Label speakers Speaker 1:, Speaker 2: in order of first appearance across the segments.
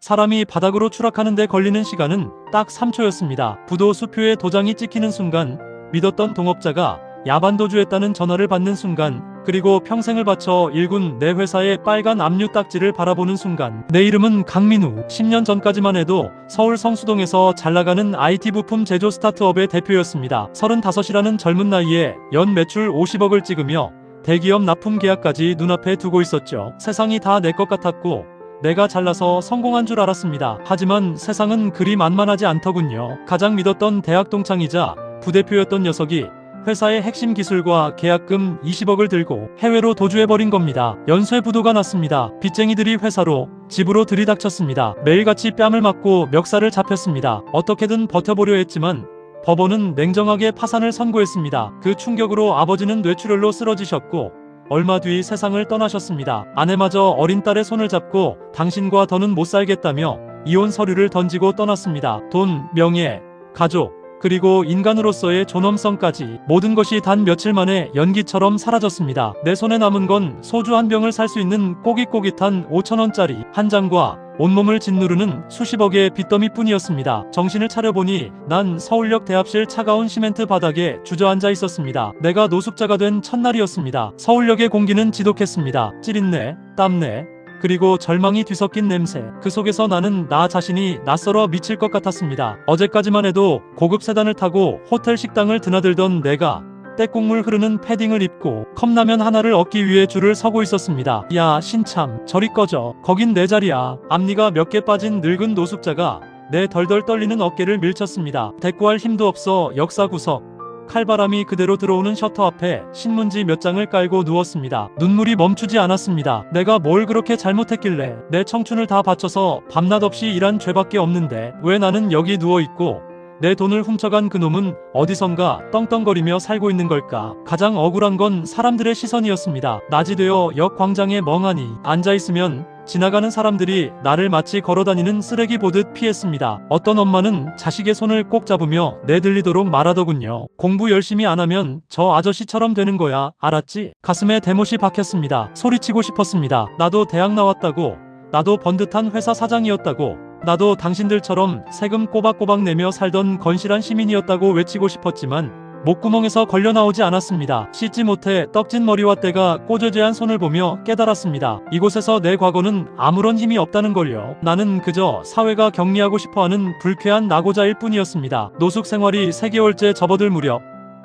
Speaker 1: 사람이 바닥으로 추락하는 데 걸리는 시간은 딱 3초였습니다. 부도 수표에 도장이 찍히는 순간, 믿었던 동업자가 야반도주했다는 전화를 받는 순간, 그리고 평생을 바쳐 일군 내 회사의 빨간 압류 딱지를 바라보는 순간. 내 이름은 강민우. 10년 전까지만 해도 서울 성수동에서 잘나가는 IT 부품 제조 스타트업의 대표였습니다. 35이라는 젊은 나이에 연 매출 50억을 찍으며 대기업 납품 계약까지 눈앞에 두고 있었죠. 세상이 다 내 것 같았고 내가 잘나서 성공한 줄 알았습니다. 하지만 세상은 그리 만만하지 않더군요. 가장 믿었던 대학 동창이자 부대표였던 녀석이 회사의 핵심 기술과 계약금 20억을 들고 해외로 도주해버린 겁니다. 연쇄 부도가 났습니다. 빚쟁이들이 회사로, 집으로 들이닥쳤습니다. 매일같이 뺨을 맞고 멱살을 잡혔습니다. 어떻게든 버텨보려 했지만 법원은 냉정하게 파산을 선고했습니다. 그 충격으로 아버지는 뇌출혈로 쓰러지셨고 얼마 뒤 세상을 떠나셨습니다. 아내마저 어린 딸의 손을 잡고 당신과 더는 못 살겠다며 이혼 서류를 던지고 떠났습니다. 돈, 명예, 가족, 그리고 인간으로서의 존엄성까지 모든 것이 단 며칠 만에 연기처럼 사라졌습니다. 내 손에 남은 건 소주 한 병을 살 수 있는 꼬깃꼬깃한 5,000원짜리 한 장과 온몸을 짓누르는 수십억의 빚더미뿐이었습니다. 정신을 차려보니 난 서울역 대합실 차가운 시멘트 바닥에 주저앉아 있었습니다. 내가 노숙자가 된 첫날이었습니다. 서울역의 공기는 지독했습니다. 찌릿내, 땀내, 그리고 절망이 뒤섞인 냄새. 그 속에서 나는 나 자신이 낯설어 미칠 것 같았습니다. 어제까지만 해도 고급 세단을 타고 호텔 식당을 드나들던 내가 때국물 흐르는 패딩을 입고 컵라면 하나를 얻기 위해 줄을 서고 있었습니다. 야, 신참, 저리 꺼져. 거긴 내 자리야. 앞니가 몇 개 빠진 늙은 노숙자가 내 덜덜 떨리는 어깨를 밀쳤습니다. 대꾸할 힘도 없어 역사구석. 칼바람이 그대로 들어오는 셔터 앞에 신문지 몇 장을 깔고 누웠습니다. 눈물이 멈추지 않았습니다. 내가 뭘 그렇게 잘못했길래 내 청춘을 다 바쳐서 밤낮 없이 일한 죄밖에 없는데 왜 나는 여기 누워있고 내 돈을 훔쳐간 그놈은 어디선가 떵떵거리며 살고 있는 걸까? 가장 억울한 건 사람들의 시선이었습니다. 낮이 되어 역 광장에 멍하니 앉아있으면 지나가는 사람들이 나를 마치 걸어다니는 쓰레기 보듯 피했습니다. 어떤 엄마는 자식의 손을 꼭 잡으며 내들리도록 말하더군요. 공부 열심히 안 하면 저 아저씨처럼 되는 거야. 알았지? 가슴에 대못이 박혔습니다. 소리치고 싶었습니다. 나도 대학 나왔다고. 나도 번듯한 회사 사장이었다고. 나도 당신들처럼 세금 꼬박꼬박 내며 살던 건실한 시민이었다고 외치고 싶었지만 목구멍에서 걸려 나오지 않았습니다. 씻지 못해 떡진 머리와 때가 꼬저재한 손을 보며 깨달았습니다. 이곳에서 내 과거는 아무런 힘이 없다는 걸요. 나는 그저 사회가 격리하고 싶어하는 불쾌한 낙오자일 뿐이었습니다. 노숙 생활이 3개월째 접어들 무렵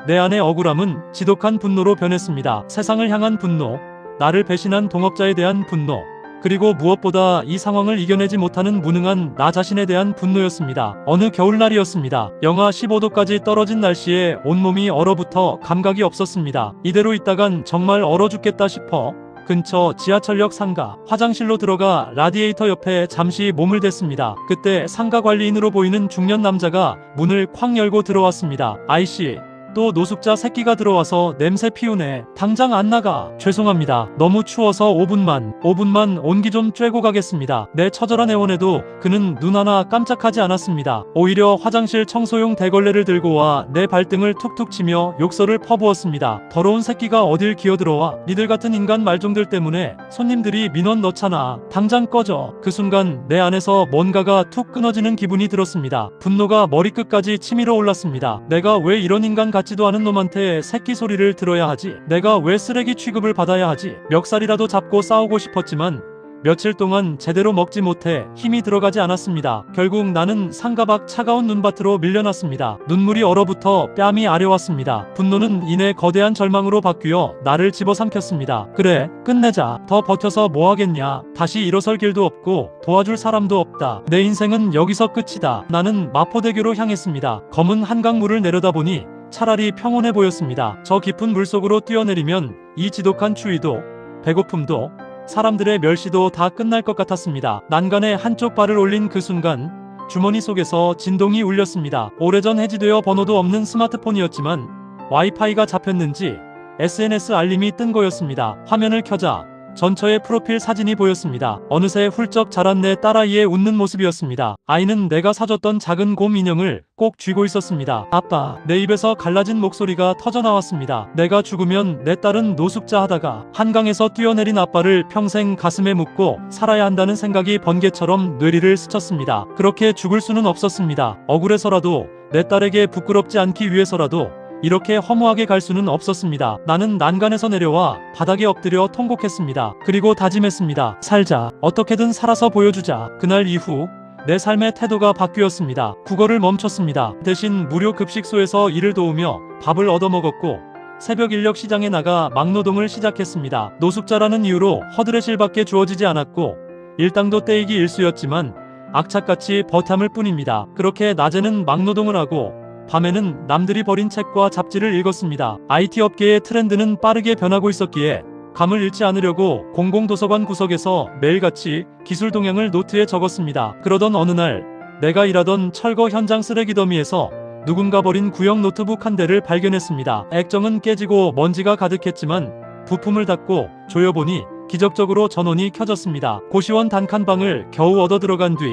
Speaker 1: 내 안의 억울함은 지독한 분노로 변했습니다. 세상을 향한 분노, 나를 배신한 동업자에 대한 분노, 그리고 무엇보다 이 상황을 이겨내지 못하는 무능한 나 자신에 대한 분노였습니다. 어느 겨울날이었습니다. 영하 15도까지 떨어진 날씨에 온몸이 얼어붙어 감각이 없었습니다. 이대로 있다간 정말 얼어 죽겠다 싶어 근처 지하철역 상가 화장실로 들어가 라디에이터 옆에 잠시 몸을 댔습니다. 그때 상가 관리인으로 보이는 중년 남자가 문을 쾅 열고 들어왔습니다. 아이씨, 또 노숙자 새끼가 들어와서 냄새 피우네. 당장 안 나가. 죄송합니다. 너무 추워서 5분만 온기 좀 쬐고 가겠습니다. 내 처절한 애원에도 그는 눈 하나 깜짝하지 않았습니다. 오히려 화장실 청소용 대걸레를 들고 와 내 발등을 툭툭 치며 욕설을 퍼부었습니다. 더러운 새끼가 어딜 기어들어와. 니들 같은 인간 말종들 때문에 손님들이 민원 넣잖아. 당장 꺼져. 그 순간 내 안에서 뭔가가 툭 끊어지는 기분이 들었습니다. 분노가 머리끝까지 치밀어 올랐습니다. 내가 왜 이런 인간 같지도 않은 놈한테 새끼 소리를 들어야 하지? 내가 왜 쓰레기 취급을 받아야 하지? 멱살이라도 잡고 싸우고 싶었지만 며칠 동안 제대로 먹지 못해 힘이 들어가지 않았습니다. 결국 나는 상가 밖 차가운 눈밭으로 밀려났습니다. 눈물이 얼어붙어 뺨이 아려왔습니다. 분노는 이내 거대한 절망으로 바뀌어 나를 집어삼켰습니다. 그래, 끝내자. 더 버텨서 뭐하겠냐. 다시 일어설 길도 없고 도와줄 사람도 없다. 내 인생은 여기서 끝이다. 나는 마포대교로 향했습니다. 검은 한강물을 내려다보니 차라리 평온해 보였습니다. 저 깊은 물속으로 뛰어내리면 이 지독한 추위도 배고픔도 사람들의 멸시도 다 끝날 것 같았습니다. 난간에 한쪽 발을 올린 그 순간 주머니 속에서 진동이 울렸습니다. 오래전 해지되어 번호도 없는 스마트폰이었지만 와이파이가 잡혔는지 SNS 알림이 뜬 거였습니다. 화면을 켜자 전처의 프로필 사진이 보였습니다. 어느새 훌쩍 자란 내 딸아이의 웃는 모습이었습니다. 아이는 내가 사줬던 작은 곰 인형을 꼭 쥐고 있었습니다. 아빠, 내 입에서 갈라진 목소리가 터져나왔습니다. 내가 죽으면 내 딸은 노숙자 하다가 한강에서 뛰어내린 아빠를 평생 가슴에 묻고 살아야 한다는 생각이 번개처럼 뇌리를 스쳤습니다. 그렇게 죽을 수는 없었습니다. 억울해서라도 내 딸에게 부끄럽지 않기 위해서라도 이렇게 허무하게 갈 수는 없었습니다. 나는 난간에서 내려와 바닥에 엎드려 통곡했습니다. 그리고 다짐했습니다. 살자. 어떻게든 살아서 보여주자. 그날 이후 내 삶의 태도가 바뀌었습니다. 국어를 멈췄습니다. 대신 무료 급식소에서 일을 도우며 밥을 얻어먹었고 새벽 인력 시장에 나가 막노동을 시작했습니다. 노숙자라는 이유로 허드렛일밖에 주어지지 않았고 일당도 떼이기 일쑤였지만 악착같이 버텼을 뿐입니다. 그렇게 낮에는 막노동을 하고 밤에는 남들이 버린 책과 잡지를 읽었습니다. IT 업계의 트렌드는 빠르게 변하고 있었기에 감을 잃지 않으려고 공공도서관 구석에서 매일같이 기술 동향을 노트에 적었습니다. 그러던 어느 날 내가 일하던 철거 현장 쓰레기 더미에서 누군가 버린 구형 노트북 한 대를 발견했습니다. 액정은 깨지고 먼지가 가득했지만 부품을 닫고 조여보니 기적적으로 전원이 켜졌습니다. 고시원 단칸방을 겨우 얻어 들어간 뒤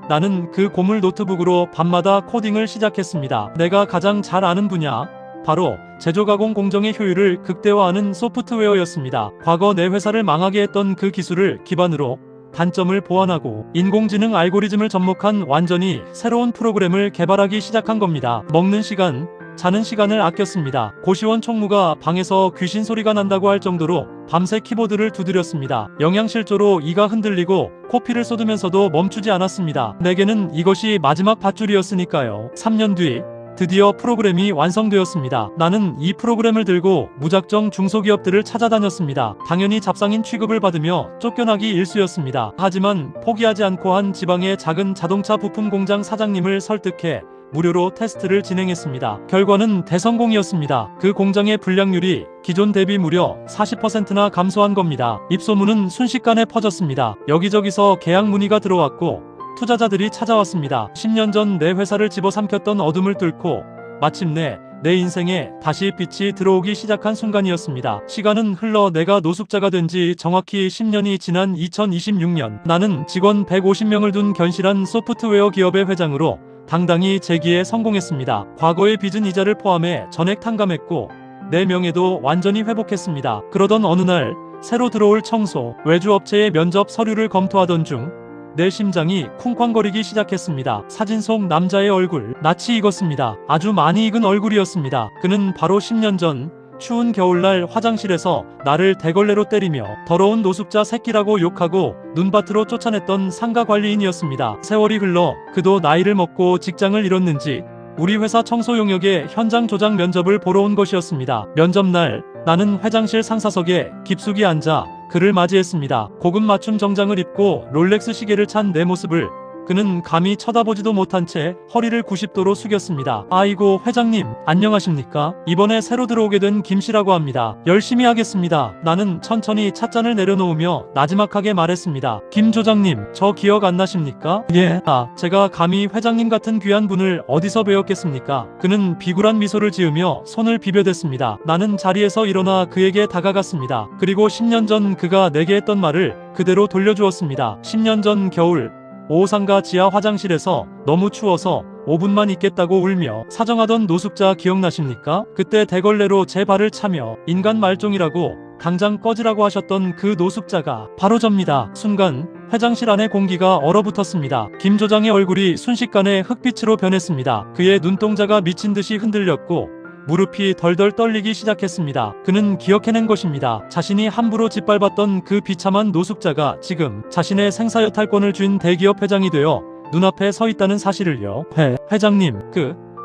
Speaker 1: 나는 그 고물 노트북으로 밤마다 코딩을 시작했습니다. 내가 가장 잘 아는 분야, 바로 제조가공 공정의 효율을 극대화하는 소프트웨어였습니다. 과거 내 회사를 망하게 했던 그 기술을 기반으로 단점을 보완하고 인공지능 알고리즘을 접목한 완전히 새로운 프로그램을 개발하기 시작한 겁니다. 먹는 시간, 자는 시간을 아꼈습니다. 고시원 총무가 방에서 귀신 소리가 난다고 할 정도로 밤새 키보드를 두드렸습니다. 영양실조로 이가 흔들리고 코피를 쏟으면서도 멈추지 않았습니다. 내게는 이것이 마지막 밧줄이었으니까요. 3년 뒤 드디어 프로그램이 완성되었습니다. 나는 이 프로그램을 들고 무작정 중소기업들을 찾아다녔습니다. 당연히 잡상인 취급을 받으며 쫓겨나기 일쑤였습니다. 하지만 포기하지 않고 한 지방의 작은 자동차 부품 공장 사장님을 설득해 무료로 테스트를 진행했습니다. 결과는 대성공이었습니다. 그 공장의 불량률이 기존 대비 무려 40%나 감소한 겁니다. 입소문은 순식간에 퍼졌습니다. 여기저기서 계약 문의가 들어왔고 투자자들이 찾아왔습니다. 10년 전 내 회사를 집어삼켰던 어둠을 뚫고 마침내 내 인생에 다시 빛이 들어오기 시작한 순간이었습니다. 시간은 흘러 내가 노숙자가 된 지 정확히 10년이 지난 2026년 나는 직원 150명을 둔 견실한 소프트웨어 기업의 회장으로 당당히 재기에 성공했습니다. 과거의 빚은 이자를 포함해 전액 탕감했고 내 명예도 완전히 회복했습니다. 그러던 어느 날 새로 들어올 청소, 외주업체의 면접 서류를 검토하던 중 내 심장이 쿵쾅거리기 시작했습니다. 사진 속 남자의 얼굴, 낯이 익었습니다. 아주 많이 익은 얼굴이었습니다. 그는 바로 10년 전 추운 겨울날 화장실에서 나를 대걸레로 때리며 더러운 노숙자 새끼라고 욕하고 눈밭으로 쫓아냈던 상가관리인이었습니다. 세월이 흘러 그도 나이를 먹고 직장을 잃었는지 우리 회사 청소 용역의 현장 조작 면접을 보러 온 것이었습니다. 면접날 나는 회장실 상사석에 깊숙이 앉아 그를 맞이했습니다. 고급 맞춤 정장을 입고 롤렉스 시계를 찬 내 모습을 그는 감히 쳐다보지도 못한 채 허리를 90도로 숙였습니다. 아이고 회장님 안녕하십니까? 이번에 새로 들어오게 된 김씨라고 합니다. 열심히 하겠습니다. 나는 천천히 찻잔을 내려놓으며 나지막하게 말했습니다. 김 조장님 저 기억 안 나십니까? 예. 제가 감히 회장님 같은 귀한 분을 어디서 배웠겠습니까? 그는 비굴한 미소를 지으며 손을 비벼댔습니다. 나는 자리에서 일어나 그에게 다가갔습니다. 그리고 10년 전 그가 내게 했던 말을 그대로 돌려주었습니다. 10년 전 겨울 오상가 지하 화장실에서 너무 추워서 5분만 있겠다고 울며 사정하던 노숙자 기억나십니까? 그때 대걸레로 제 발을 차며 인간 말종이라고 당장 꺼지라고 하셨던 그 노숙자가 바로 접니다. 순간 회장실 안의 공기가 얼어붙었습니다. 김 조장의 얼굴이 순식간에 흑빛으로 변했습니다. 그의 눈동자가 미친 듯이 흔들렸고 무릎이 덜덜 떨리기 시작했습니다. 그는 기억해낸 것입니다. 자신이 함부로 짓밟았던 그 비참한 노숙자가 지금 자신의 생사여탈권을 쥔 대기업 회장이 되어 눈앞에 서 있다는 사실을요. 회장님,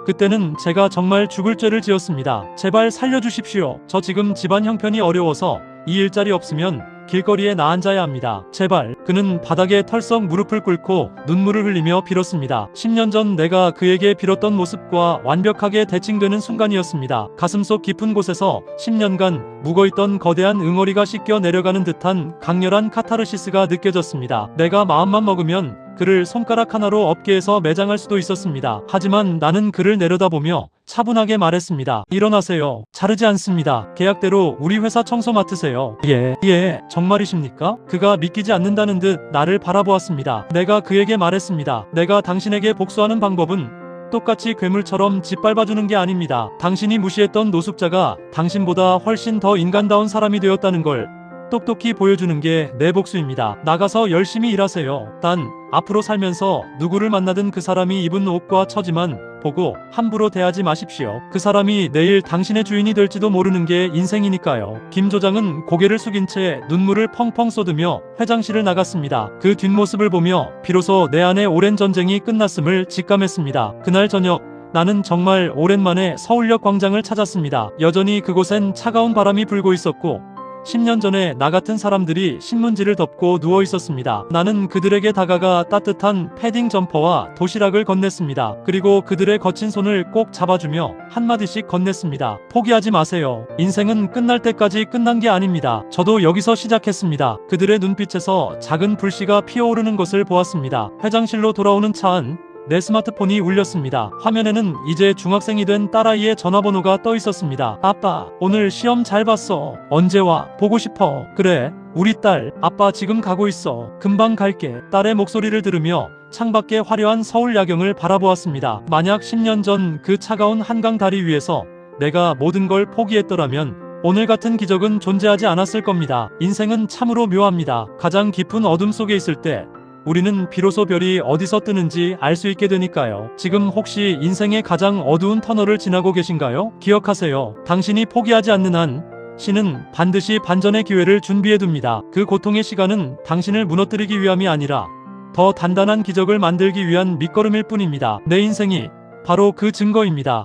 Speaker 1: 그때는 제가 정말 죽을 죄를 지었습니다. 제발 살려주십시오. 저 지금 집안 형편이 어려워서 이 일자리 없으면 길거리에 나앉아야 합니다. 제발. 그는 바닥에 털썩 무릎을 꿇고 눈물을 흘리며 빌었습니다. 10년 전 내가 그에게 빌었던 모습과 완벽하게 대칭되는 순간이었습니다. 가슴속 깊은 곳에서 10년간 묵어있던 거대한 응어리가 씻겨 내려가는 듯한 강렬한 카타르시스가 느껴졌습니다. 내가 마음만 먹으면 그를 손가락 하나로 업계에서 매장할 수도 있었습니다. 하지만 나는 그를 내려다보며 차분하게 말했습니다. 일어나세요. 자르지 않습니다. 계약대로 우리 회사 청소 맡으세요. 예, 정말이십니까? 그가 믿기지 않는다는 듯 나를 바라보았습니다. 내가 그에게 말했습니다. 내가 당신에게 복수하는 방법은 똑같이 괴물처럼 짓밟아주는 게 아닙니다. 당신이 무시했던 노숙자가 당신보다 훨씬 더 인간다운 사람이 되었다는 걸 똑똑히 보여주는 게 내 복수입니다. 나가서 열심히 일하세요. 단 앞으로 살면서 누구를 만나든 그 사람이 입은 옷과 처지만 보고 함부로 대하지 마십시오. 그 사람이 내일 당신의 주인이 될지도 모르는 게 인생이니까요. 김 조장은 고개를 숙인 채 눈물을 펑펑 쏟으며 회장실을 나갔습니다. 그 뒷모습을 보며 비로소 내 안의 오랜 전쟁이 끝났음을 직감했습니다. 그날 저녁 나는 정말 오랜만에 서울역 광장을 찾았습니다. 여전히 그곳엔 차가운 바람이 불고 있었고 10년 전에 나 같은 사람들이 신문지를 덮고 누워 있었습니다. 나는 그들에게 다가가 따뜻한 패딩 점퍼와 도시락을 건넸습니다. 그리고 그들의 거친 손을 꼭 잡아주며 한마디씩 건넸습니다. 포기하지 마세요. 인생은 끝날 때까지 끝난 게 아닙니다. 저도 여기서 시작했습니다. 그들의 눈빛에서 작은 불씨가 피어오르는 것을 보았습니다. 회장실로 돌아오는 차 안 내 스마트폰이 울렸습니다. 화면에는 이제 중학생이 된 딸아이의 전화번호가 떠 있었습니다. 아빠, 오늘 시험 잘 봤어. 언제 와? 보고 싶어. 그래, 우리 딸. 아빠 지금 가고 있어. 금방 갈게. 딸의 목소리를 들으며 창밖의 화려한 서울 야경을 바라보았습니다. 만약 10년 전 그 차가운 한강 다리 위에서 내가 모든 걸 포기했더라면 오늘 같은 기적은 존재하지 않았을 겁니다. 인생은 참으로 묘합니다. 가장 깊은 어둠 속에 있을 때 우리는 비로소 별이 어디서 뜨는지 알 수 있게 되니까요. 지금 혹시 인생의 가장 어두운 터널을 지나고 계신가요? 기억하세요. 당신이 포기하지 않는 한 신은 반드시 반전의 기회를 준비해둡니다. 그 고통의 시간은 당신을 무너뜨리기 위함이 아니라 더 단단한 기적을 만들기 위한 밑거름일 뿐입니다. 내 인생이 바로 그 증거입니다.